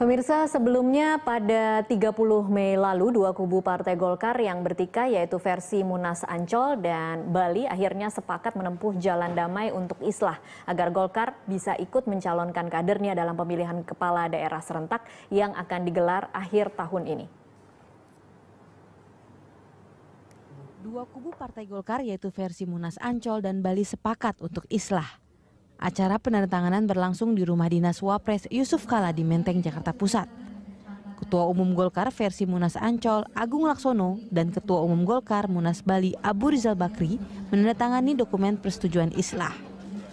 Pemirsa, sebelumnya pada 30 Mei lalu dua kubu Partai Golkar yang bertikai yaitu versi Munas Ancol dan Bali akhirnya sepakat menempuh jalan damai untuk islah agar Golkar bisa ikut mencalonkan kadernya dalam pemilihan kepala daerah serentak yang akan digelar akhir tahun ini. Dua kubu Partai Golkar yaitu versi Munas Ancol dan Bali sepakat untuk islah. Acara penandatanganan berlangsung di rumah dinas Wapres Yusuf Kala di Menteng, Jakarta Pusat. Ketua Umum Golkar versi Munas Ancol, Agung Laksono, dan Ketua Umum Golkar Munas Bali, Abu Rizal Bakri, menandatangani dokumen persetujuan islah.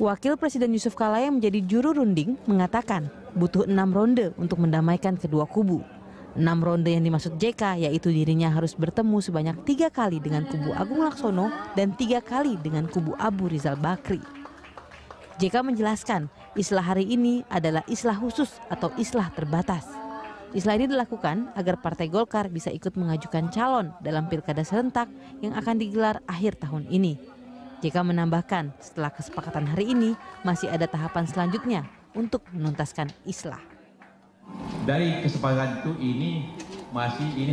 Wakil Presiden Yusuf Kala yang menjadi juru runding mengatakan butuh 6 ronde untuk mendamaikan kedua kubu. 6 ronde yang dimaksud JK yaitu dirinya harus bertemu sebanyak 3 kali dengan kubu Agung Laksono dan 3 kali dengan kubu Abu Rizal Bakri. JK menjelaskan, islah hari ini adalah islah khusus atau islah terbatas. Islah ini dilakukan agar Partai Golkar bisa ikut mengajukan calon dalam pilkada serentak yang akan digelar akhir tahun ini. JK menambahkan, setelah kesepakatan hari ini, masih ada tahapan selanjutnya untuk menuntaskan islah. Dari kesepakatan itu ini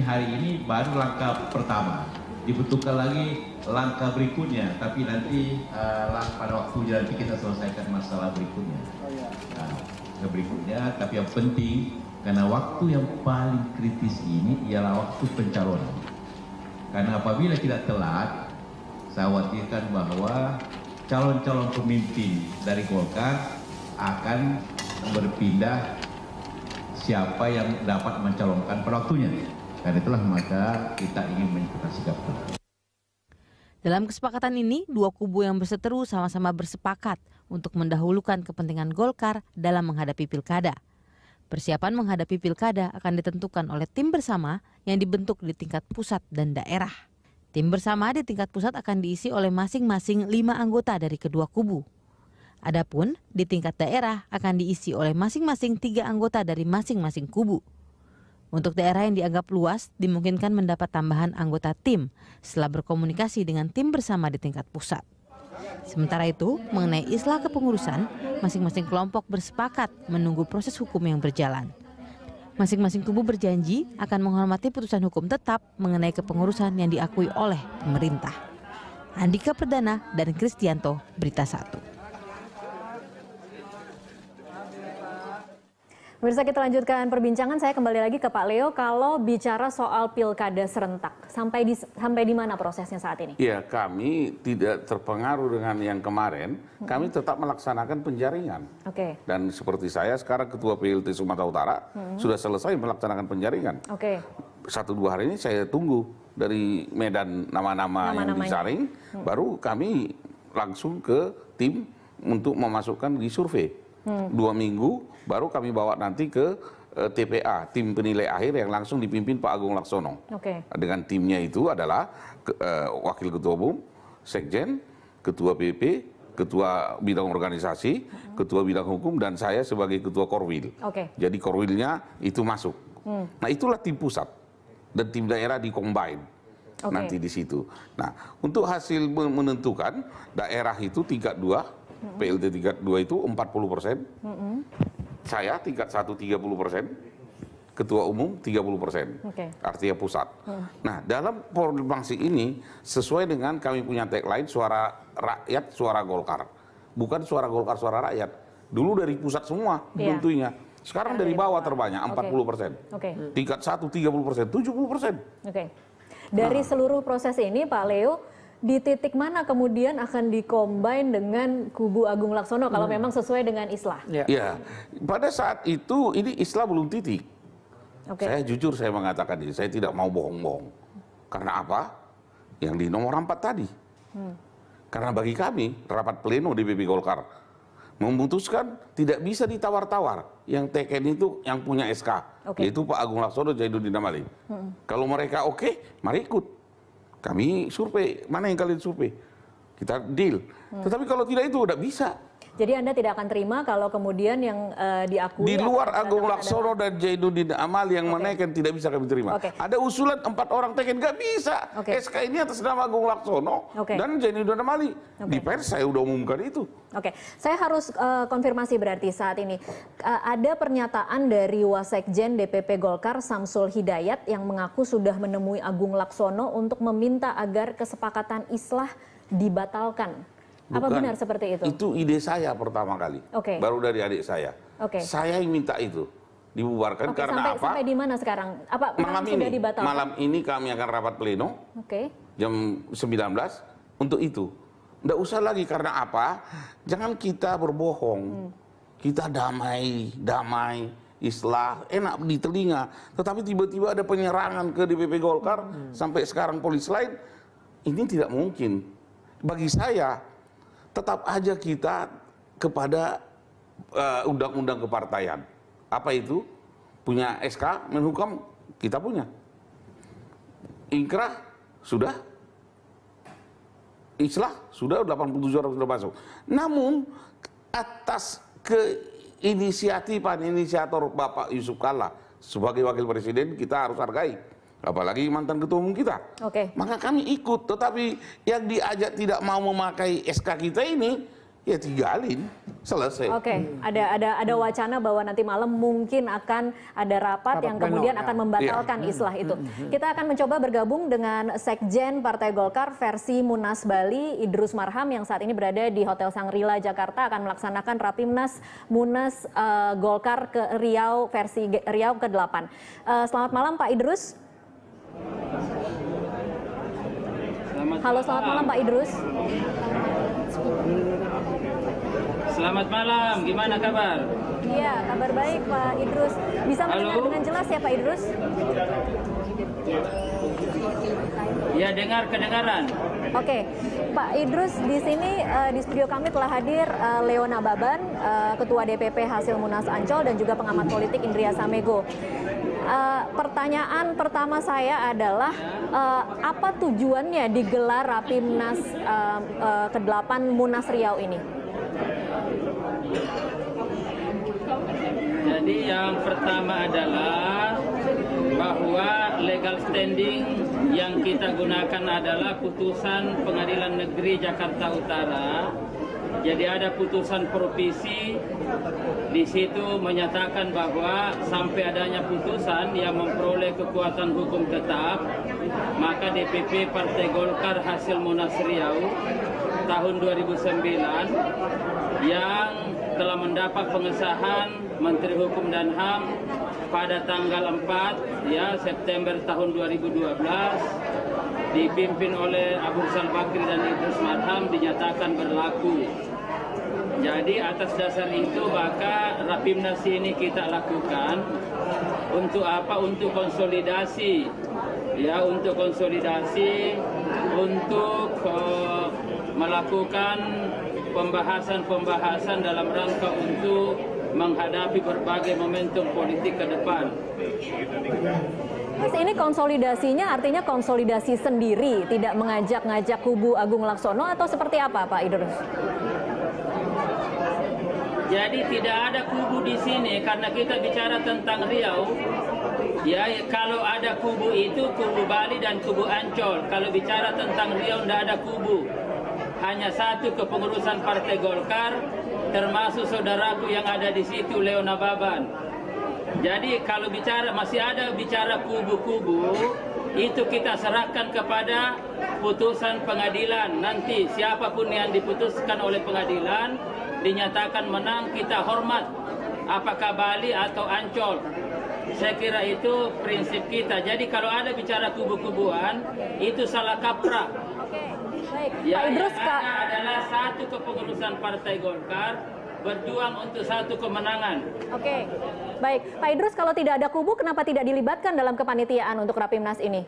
hari ini baru langkah pertama. Dibutuhkan lagi langkah berikutnya, tapi nanti pada waktunya nanti kita selesaikan masalah berikutnya. Tapi yang penting karena waktu yang paling kritis ini ialah waktu pencalonan. Karena apabila tidak telat, saya khawatirkan bahwa calon-calon pemimpin dari Golkar akan berpindah siapa yang dapat mencalonkan pada waktunya. Karena itulah maka kita ingin menentukan sikap. Dalam kesepakatan ini, dua kubu yang berseteru sama-sama bersepakat untuk mendahulukan kepentingan Golkar dalam menghadapi pilkada. Persiapan menghadapi pilkada akan ditentukan oleh tim bersama yang dibentuk di tingkat pusat dan daerah. Tim bersama di tingkat pusat akan diisi oleh masing-masing 5 anggota dari kedua kubu. Adapun di tingkat daerah akan diisi oleh masing-masing 3 anggota dari masing-masing kubu. Untuk daerah yang dianggap luas, dimungkinkan mendapat tambahan anggota tim setelah berkomunikasi dengan tim bersama di tingkat pusat. Sementara itu, mengenai islah kepengurusan, masing-masing kelompok bersepakat menunggu proses hukum yang berjalan. Masing-masing kubu berjanji akan menghormati putusan hukum tetap mengenai kepengurusan yang diakui oleh pemerintah. Andika Perdana dan Kristianto, Berita 1. Pemirsa, kita lanjutkan perbincangan. Saya kembali lagi ke Pak Leo. Kalau bicara soal pilkada serentak, sampai di mana prosesnya saat ini? Ya, kami tidak terpengaruh dengan yang kemarin. Kami tetap melaksanakan penjaringan. Oke. Dan seperti saya sekarang Ketua PLT Sumatera Utara sudah selesai melaksanakan penjaringan. Oke. 1-2 hari ini saya tunggu dari Medan nama-nama yang disaring, baru kami langsung ke tim untuk memasukkan di survei. 2 minggu baru kami bawa nanti ke TPA, tim penilai akhir yang langsung dipimpin Pak Agung Laksono. Dengan timnya itu adalah Wakil Ketua Umum, Sekjen, Ketua PP, Ketua Bidang Organisasi, Ketua Bidang Hukum, dan saya sebagai Ketua Korwil. Jadi Korwilnya itu masuk. Nah, itulah tim pusat dan tim daerah di-combine nanti di situ. Nah, untuk hasil menentukan daerah itu tingkat 2, PLT tingkat 2 itu 40%, saya tingkat 1 30%, Ketua Umum 30%, artinya pusat. Nah, dalam formasi ini sesuai dengan kami punya tagline suara rakyat, suara Golkar. Bukan suara Golkar, suara rakyat. Dulu dari pusat semua bentuknya. Sekarang dari bawah terbanyak 40%. Tingkat 1 30%, 70%. Dari seluruh proses ini, Pak Leo, di titik mana kemudian akan dikombin dengan kubu Agung Laksono kalau memang sesuai dengan islah? Ya, pada saat itu ini islah belum titik. Saya jujur saya mengatakan ini, saya tidak mau bohong-bohong. Karena apa? Yang di nomor 4 tadi. Karena bagi kami rapat pleno DPP Golkar memutuskan tidak bisa ditawar-tawar. Yang teken itu yang punya SK, yaitu Pak Agung Laksono, Zainuddin Amali. Kalau mereka oke, mari ikut. Kami survei, mana yang kalian survei? Kita deal. Tetapi kalau tidak itu udah bisa. Jadi Anda tidak akan terima kalau kemudian yang diakui... Di luar Agung Laksono dan Zainuddin Amali yang menaikkan tidak bisa kami terima. Ada usulan 4 orang teken, nggak bisa. SK ini atas nama Agung Laksono dan Zainuddin Amali. Di pers saya udah umumkan itu. Saya harus konfirmasi berarti saat ini. Ada pernyataan dari Wasekjen DPP Golkar Samsul Hidayat yang mengaku sudah menemui Agung Laksono untuk meminta agar kesepakatan islah dibatalkan. Apa benar seperti itu? Itu ide saya pertama kali, baru dari adik saya. Saya yang minta itu dibubarkan karena apa? Sampai di mana sekarang? Apa malam sudah ini? Dibatalkan? Malam ini kami akan rapat pleno jam 19 untuk itu. Nggak usah lagi karena apa? Jangan kita berbohong. Kita damai, islah, enak di telinga. Tetapi tiba-tiba ada penyerangan ke DPP Golkar sampai sekarang polis lain. Ini tidak mungkin. Bagi saya tetap aja kita kepada undang-undang kepartaian. Apa itu? Punya SK, Menhukam, kita punya. Inkrah, sudah. Islah, sudah 87 orang sudah masuk. Namun, atas inisiator Bapak Yusuf Kalla sebagai Wakil Presiden, kita harus hargai. Apalagi mantan ketua umum kita. Maka kami ikut, tetapi yang diajak tidak mau memakai SK kita ini, ya tinggalin, selesai. Ada wacana bahwa nanti malam mungkin akan ada rapat yang kemudian akan membatalkan islah itu. Kita akan mencoba bergabung dengan Sekjen Partai Golkar versi Munas Bali, Idrus Marham, yang saat ini berada di Hotel Sangrila Jakarta, akan melaksanakan Rapimnas Munas Golkar ke Riau versi Riau ke-8. Selamat malam Pak Idrus. Halo, selamat malam Pak Idrus. Selamat malam, gimana kabar? Iya, kabar baik Pak Idrus. Bisa mendengar dengan jelas ya Pak Idrus? Ya, kedengaran. Pak Idrus, di sini di studio kami telah hadir Leona Baban, Ketua DPP hasil Munas Ancol, dan juga pengamat politik Indria Samego. Pertanyaan pertama saya adalah apa tujuannya digelar Rapimnas ke-8 Munas Riau ini? Jadi yang pertama adalah bahwa legal standing yang kita gunakan adalah putusan Pengadilan Negeri Jakarta Utara. Jadi ada putusan provisi di situ menyatakan bahwa sampai adanya putusan yang memperoleh kekuatan hukum tetap, maka DPP Partai Golkar hasil Munas Riau tahun 2009 yang telah mendapat pengesahan Menteri Hukum dan HAM pada tanggal 4 September tahun 2012 dipimpin oleh Abu Rizal Bakri dan Idrus Marham dinyatakan berlaku. Jadi atas dasar itu maka Rapimnas ini kita lakukan untuk apa? Untuk konsolidasi, untuk melakukan pembahasan dalam rangka untuk menghadapi berbagai momentum politik ke depan. Mas, ini konsolidasinya artinya konsolidasi sendiri, tidak mengajak-ngajak kubu Agung Laksono atau seperti apa Pak Idrus? Jadi tidak ada kubu di sini karena kita bicara tentang Riau. Ya, kalau ada kubu itu kubu Bali dan kubu Ancol. Kalau bicara tentang Riau tidak ada kubu. Hanya satu kepengurusan Partai Golkar, termasuk saudaraku yang ada di situ, Leona Baban. Jadi kalau masih ada bicara kubu-kubu, itu kita serahkan kepada putusan pengadilan. Nanti siapapun yang diputuskan oleh pengadilan dinyatakan menang, kita hormat, apakah Bali atau Ancol. Saya kira itu prinsip kita. Jadi kalau ada bicara kubu-kubuan, itu salah kaprah. Baik. Ya, Pak Idrus, yang adalah satu kepengurusan Partai Golkar berjuang untuk satu kemenangan. Baik. Pak Idrus, kalau tidak ada kubu, kenapa tidak dilibatkan dalam kepanitiaan untuk Rapimnas ini?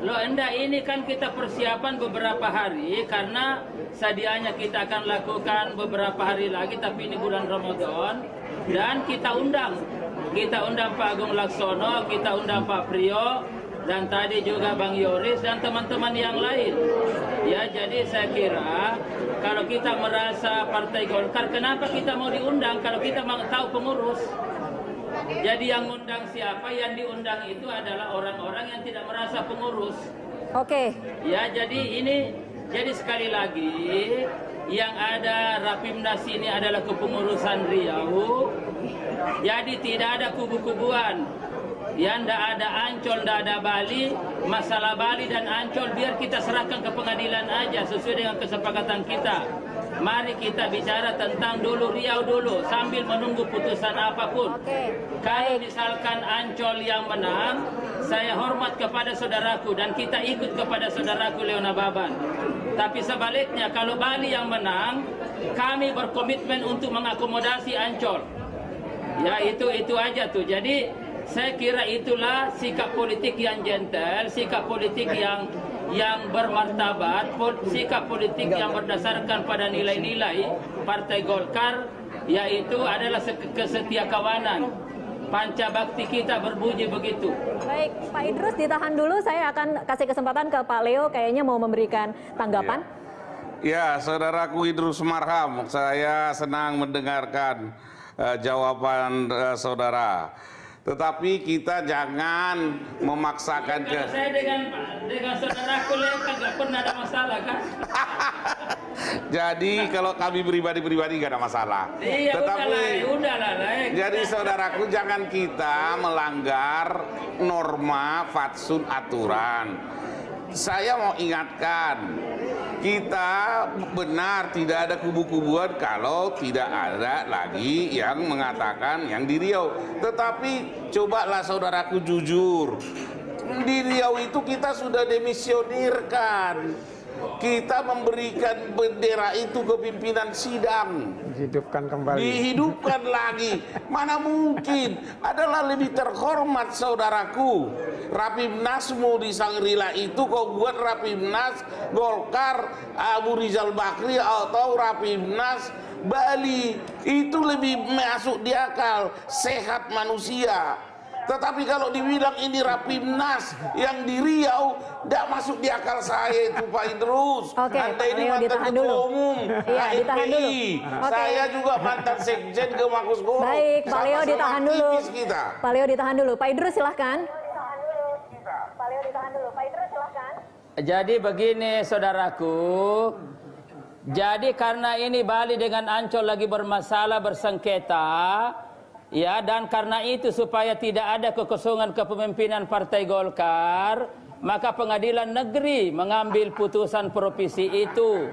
Loh, enggak, ini kan kita persiapan beberapa hari karena sedianya kita akan lakukan beberapa hari lagi, tapi ini bulan Ramadan, dan kita undang Pak Agung Laksono, kita undang Pak Priyo, dan tadi juga Bang Yoris dan teman-teman yang lain. Ya, jadi saya kira kalau kita merasa Partai Golkar, kenapa kita mau diundang kalau kita mau tahu pengurus? Jadi yang undang siapa? Yang diundang itu adalah orang-orang yang tidak merasa pengurus. Oke. Ya, jadi sekali lagi yang ada Rapimnas ini adalah kepengurusan Riau. Jadi tidak ada kubu-kubuan. Ya, ndak ada Ancol, ndak ada Bali. Masalah Bali dan Ancol biar kita serahkan ke pengadilan aja sesuai dengan kesepakatan kita. Mari kita bicara tentang dulu Riau dulu sambil menunggu putusan apapun. Kalau misalkan Ancol yang menang, saya hormat kepada saudaraku dan kita ikut kepada saudaraku Leona Baban. Tapi sebaliknya kalau Bali yang menang, kami berkomitmen untuk mengakomodasi Ancol. Ya, itu aja tuh. Jadi saya kira itulah sikap politik yang gentle, sikap politik yang bermartabat, sikap politik yang berdasarkan pada nilai-nilai Partai Golkar, yaitu adalah kesetiakawanan. Panca bakti kita berbunyi begitu. Baik, Pak Idrus ditahan dulu. Saya akan kasih kesempatan ke Pak Leo, kayaknya mau memberikan tanggapan. Ya, saudaraku Idrus Marham, saya senang mendengarkan jawaban saudara. Tetapi kita jangan memaksakan Kalau saya dengan saudaraku Leo nggak pernah ada masalah kan? Jadi kalau kami pribadi nggak ada masalah. Iya, Tetapi udahlah. jadi saudaraku jangan kita melanggar norma fatsun aturan. Saya mau ingatkan, kita benar tidak ada kubu-kubuan kalau tidak ada lagi yang mengatakan yang di Riau. Tetapi cobalah saudaraku jujur, di Riau itu kita sudah demisionirkan. Kita memberikan bendera itu ke pimpinan sidang. Dihidupkan kembali. Dihidupkan lagi. Mana mungkin. Adalah lebih terhormat saudaraku. Rapimnasmu di Sangrila itu kau buat Rapimnas Golkar Abu Rizal Bakri atau Rapimnas Bali. Itu lebih masuk di akal. Sehat manusia. Tetapi kalau dibilang ini Rapimnas yang di Riau, tidak masuk di akal saya itu Pak Idrus. Oke, Anda ini Leo, mantan ditahan ketua dulu. umum Iya, ditahan dulu. Oke. Saya juga mantan sekjen ke Makus Goro. Baik, Pak Leo ditahan dulu. Kita. Pak Leo ditahan dulu. Pak Idrus silahkan. Jadi begini saudaraku. Jadi karena ini Bali dengan Ancol lagi bermasalah bersengketa. Ya, dan karena itu supaya tidak ada kekosongan kepemimpinan Partai Golkar, maka pengadilan negeri mengambil putusan provisi itu.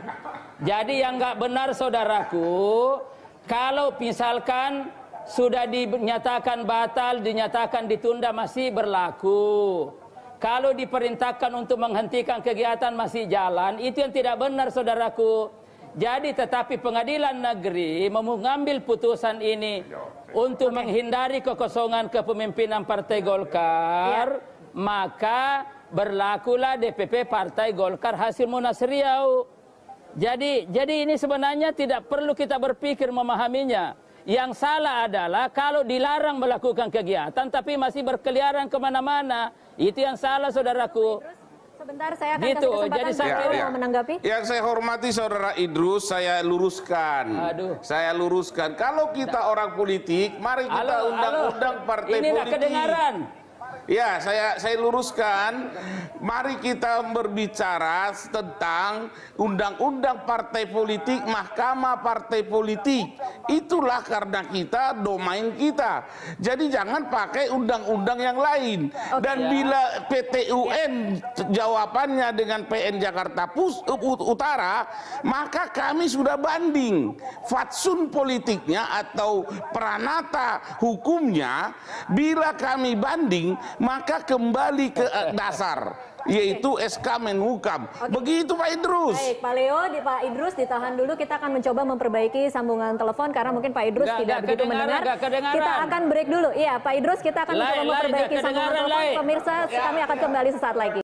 Jadi yang nggak benar saudaraku, kalau misalkan sudah dinyatakan batal, dinyatakan ditunda masih berlaku. Kalau diperintahkan untuk menghentikan kegiatan masih jalan, itu yang tidak benar saudaraku. Jadi tetapi pengadilan negeri mengambil putusan ini untuk menghindari kekosongan kepemimpinan Partai Golkar, maka berlakulah DPP Partai Golkar hasil Munas Riau. Jadi ini sebenarnya tidak perlu kita berpikir memahaminya. Yang salah adalah kalau dilarang melakukan kegiatan tapi masih berkeliaran kemana-mana. Itu yang salah saudaraku. Sebentar, saya akan Gitu, kasih jadi kesempatan saya mau menanggapi. Yang saya hormati saudara Idrus, saya luruskan. Saya luruskan. Kalau kita orang politik, mari kita undang-undang partai ini politik. Ini kedengaran. Ya, saya luruskan. Mari kita berbicara tentang undang-undang partai politik, mahkamah partai politik. Itulah karena kita domain kita. Jadi jangan pakai undang-undang yang lain. Dan bila PT UN jawabannya dengan PN Jakarta Utara, maka kami sudah banding fatsun politiknya atau peranata hukumnya. Bila kami banding, maka kembali ke dasar, yaitu SK Menhukam. Begitu Pak Idrus. Baik, Pak Leo, Pak Idrus ditahan dulu. Kita akan mencoba memperbaiki sambungan telepon karena mungkin Pak Idrus tidak begitu mendengar. Kita akan break dulu. Iya, Pak Idrus, kita akan mencoba memperbaiki sambungan telepon. Pemirsa, kami akan kembali sesaat lagi.